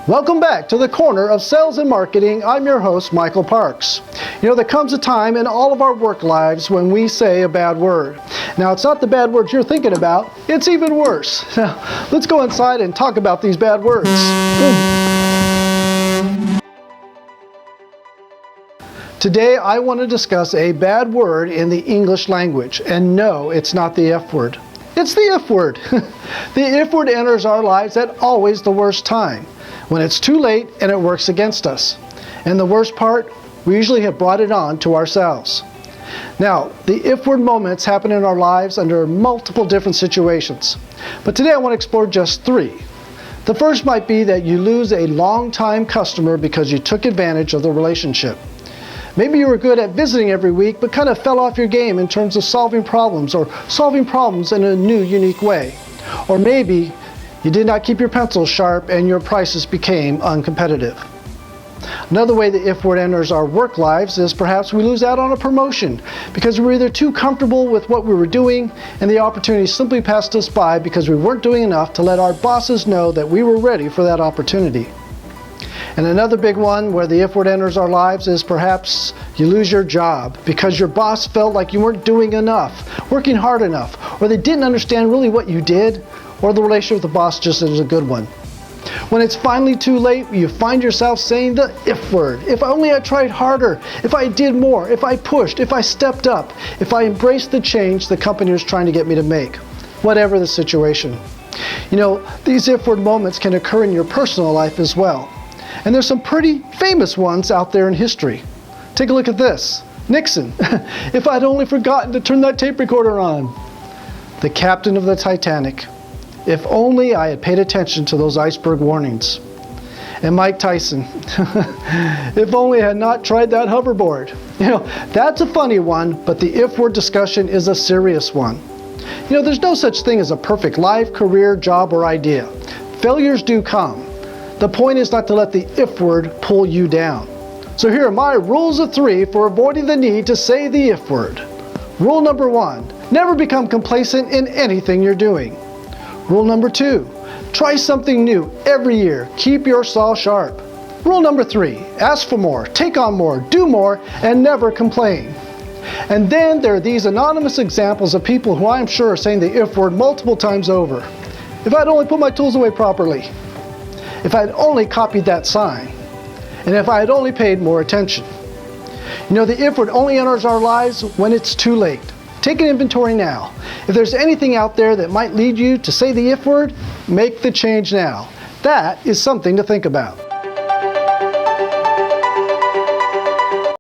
Welcome back to the Corner of Sales and Marketing. I'm your host, Michael Parks. You know, there comes a time in all of our work lives when we say a bad word. Now, it's not the bad words you're thinking about, it's even worse. Now, let's go inside and talk about these bad words. Today, I want to discuss a bad word in the English language. And no, it's not the F word. It's the F word. The F word enters our lives at always the worst time, when it's too late and it works against us. And the worst part, we usually have brought it on to ourselves. Now, the if word moments happen in our lives under multiple different situations. But today I want to explore just three. The first might be that you lose a long-time customer because you took advantage of the relationship. Maybe you were good at visiting every week, but kind of fell off your game in terms of solving problems or solving problems in a new, unique way. Or maybe you did not keep your pencils sharp and your prices became uncompetitive. Another way the if word enters our work lives is perhaps we lose out on a promotion because we were either too comfortable with what we were doing and the opportunity simply passed us by because we weren't doing enough to let our bosses know that we were ready for that opportunity. And another big one where the if word enters our lives is perhaps you lose your job because your boss felt like you weren't doing enough, working hard enough, or they didn't understand really what you did, or the relationship with the boss just isn't a good one. When it's finally too late, you find yourself saying the if word. If only I tried harder, if I did more, if I pushed, if I stepped up, if I embraced the change the company was trying to get me to make, whatever the situation. You know, these if word moments can occur in your personal life as well. And there's some pretty famous ones out there in history. Take a look at this. Nixon, if I'd only forgotten to turn that tape recorder on. The captain of the Titanic, if only I had paid attention to those iceberg warnings. And Mike Tyson, if only I had not tried that hoverboard. You know, that's a funny one, but the if word discussion is a serious one. You know, there's no such thing as a perfect life, career, job, or idea. Failures do come. The point is not to let the if word pull you down. So here are my rules of three for avoiding the need to say the if word. Rule number one, never become complacent in anything you're doing. Rule number two, try something new every year. Keep your saw sharp. Rule number three, ask for more, take on more, do more, and never complain. And then there are these anonymous examples of people who I'm sure are saying the if word multiple times over. If I'd only put my tools away properly. If I'd only copied that sign. And if I had only paid more attention. You know, the if word only enters our lives when it's too late. Take an inventory now. If there's anything out there that might lead you to say the if word, make the change now. That is something to think about.